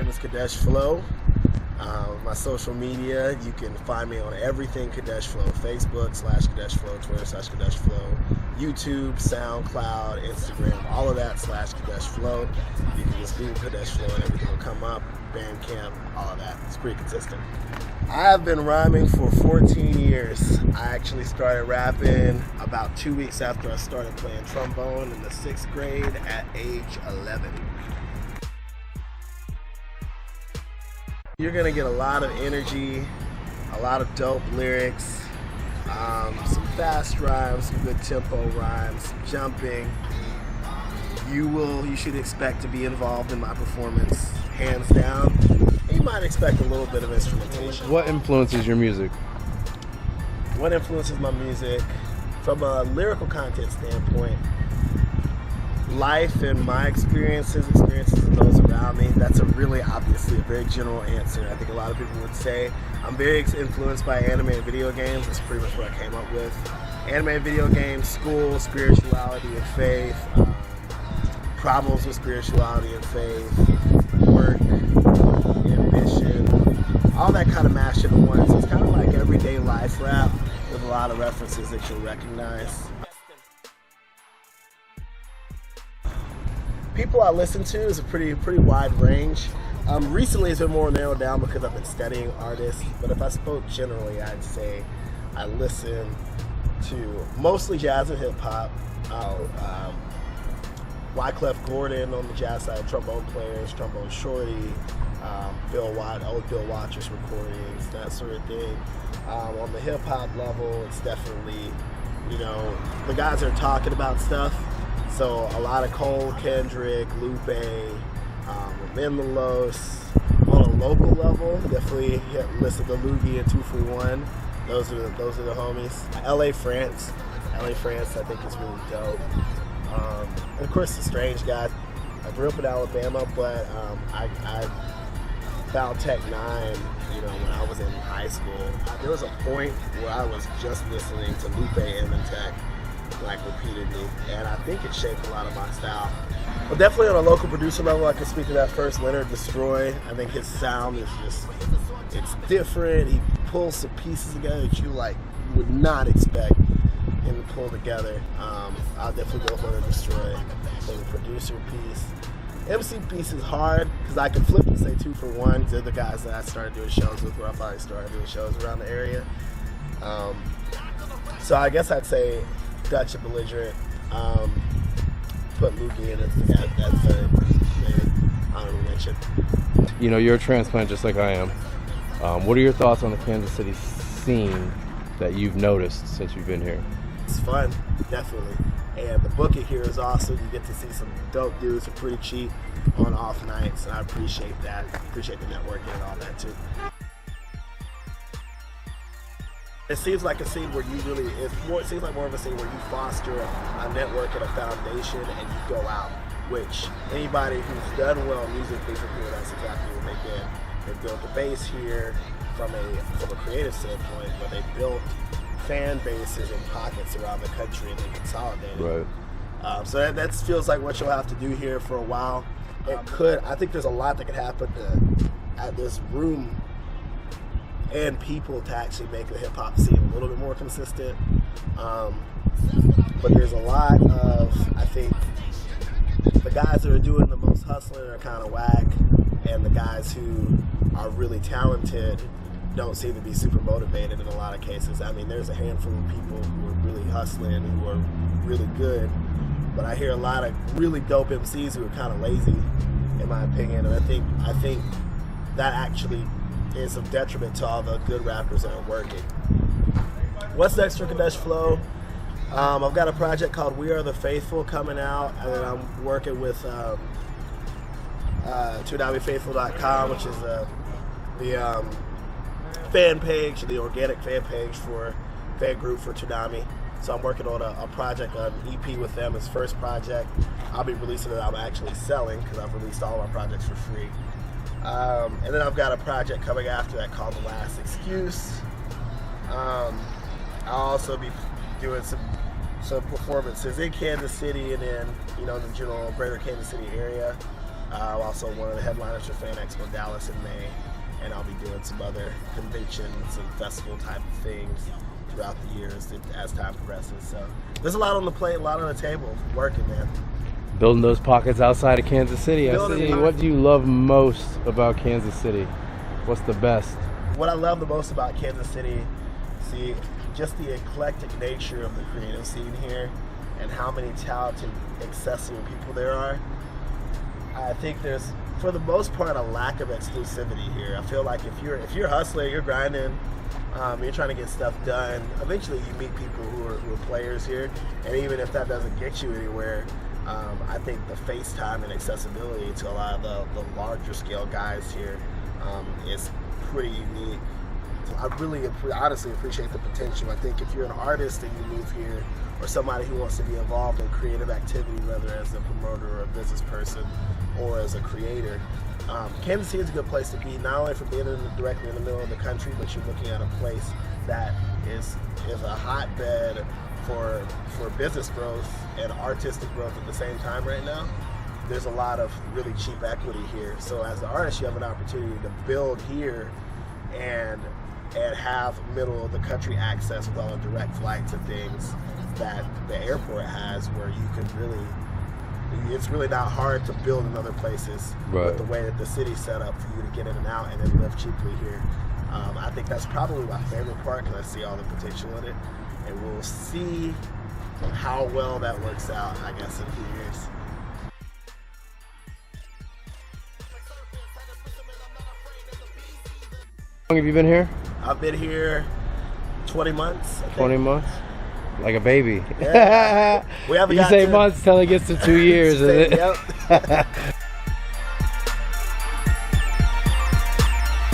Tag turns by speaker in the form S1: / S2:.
S1: is Kadesh Flow. My social media, you can find me on everything Kadesh Flow. Facebook /Kadesh Flow, Twitter /Kadesh Flow, YouTube, SoundCloud, Instagram, all of that /Kadesh Flow. You can just Google Kadesh Flow and everything will come up. Bandcamp, all of that. It's pretty consistent. I have been rhyming for 14 years. I actually started rapping about 2 weeks after I started playing trombone in the 6th grade at age 11. You're gonna get a lot of energy, a lot of dope lyrics, some fast rhymes, some good tempo rhymes, some jumping. You should expect to be involved in my performance, hands down. You might expect a little bit of instrumentation.
S2: What influences your music?
S1: What influences my music? From a lyrical content standpoint, life and my experiences of those around me. That's obviously a very general answer. I think a lot of people would say I'm very influenced by anime and video games. That's pretty much what I came up with. Anime and video games, school, spirituality and faith, problems with spirituality and faith, work, ambition, all that kind of mashed into one. So it's kind of like everyday life rap with a lot of references that you'll recognize. People I listen to is a pretty wide range. Recently it's been more narrowed down because I've been studying artists, but if I spoke generally, I'd say I listen to mostly jazz and hip hop. Wyclef Gordon on the jazz side, trombone players, trombone shorty, old Bill Watchers recordings, that sort of thing. On the hip hop level, it's definitely, the guys are talking about stuff. So a lot of Cole, Kendrick, Lupe, Los. On a local level, definitely listen to Loogie and 241. Those are the homies. LA France, I think is really dope. And of course the Strange Guy. I grew up in Alabama, but I found Tech 9, when I was in high school. There was a point where I was just listening to Lupe and Tech repeatedly, and I think it shaped a lot of my style. But definitely on a local producer level, I can speak to that first, Leonard Destroy. I think his sound is it's different. He pulls some pieces together that you would not expect him to pull together. I'll definitely go with Leonard Destroy. So the producer piece. MC piece is hard because I can flip and say 241. They're the guys that I started doing shows with, where I probably started doing shows around the area. So I guess I'd say Dutch and Belligerent, put Loogie in as third, maybe. Honorable mention.
S2: You're a transplant just like I am. What are your thoughts on the Kansas City scene that you've noticed since you've been here?
S1: It's fun, definitely. And the booking here is awesome. You get to see some dope dudes for pretty cheap on off nights, and I appreciate that. Appreciate the networking and all that too. It seems like a scene where it seems like more of a scene where you foster a network and a foundation and you go out, which anybody who's done well musically from here, that's exactly what they did. They built the base here from a creative standpoint, where they built fan bases and pockets around the country and they consolidated.
S2: Right.
S1: So that feels like what you'll have to do here for a while. I think there's a lot that could happen at this room and people to actually make the hip-hop scene a little bit more consistent. But there's a lot of, I think, the guys that are doing the most hustling are kind of whack, and the guys who are really talented don't seem to be super motivated in a lot of cases. I mean, there's a handful of people who are really hustling, who are really good, but I hear a lot of really dope MCs who are kind of lazy, in my opinion, and I think that actually is of detriment to all the good rappers that are working. What's next for Kadesh Flow? I've got a project called We Are the Faithful coming out, and then I'm working with ToDamiFaithful.com, which is the fan page, the organic fan page for fan group for Todami. So I'm working on a project, an EP with them, his first project. I'll be releasing it. I'm actually selling because I've released all my projects for free. And then I've got a project coming after that called The Last Excuse. I'll also be doing some performances in Kansas City and in the general greater Kansas City area. I'm also one of the headliners for Fan Expo Dallas in May, and I'll be doing some other conventions and festival type of things throughout the years as time progresses. So there's a lot on the plate, a lot on the table. Working, man.
S2: Building those pockets outside of Kansas City. What do you love most about Kansas City? What's the best?
S1: What I love the most about Kansas City, see, just the eclectic nature of the creative scene here and how many talented, accessible people there are. I think there's, for the most part, a lack of exclusivity here. I feel like if you're hustling, you're grinding, you're trying to get stuff done, eventually you meet people who are players here, and even if that doesn't get you anywhere, I think the FaceTime and accessibility to a lot of the larger scale guys here is pretty unique. So I really honestly appreciate the potential. I think if you're an artist and you move here, or somebody who wants to be involved in creative activity, whether as a promoter or a business person or as a creator, Kansas City is a good place to be, not only for being directly in the middle of the country, but you're looking at a place that is a hotbed for business growth and artistic growth at the same time right now. There's a lot of really cheap equity here. So as an artist, you have an opportunity to build here and have middle of the country access with all the direct flights and things that the airport has, where you can really, it's really not hard to build in other places.
S2: Right.
S1: With the way that the city's set up for you to get in and out and then live cheaply here. I think that's probably my favorite part, because I see all the potential in it, and we'll see how well that works out, I guess, in a few years.
S2: How long have you been here?
S1: I've been here 20 months.
S2: 20 months? Like a baby.
S1: Yeah. We haven't
S2: You
S1: got
S2: say
S1: to,
S2: months till it gets to 2 years, is it?
S1: Yep.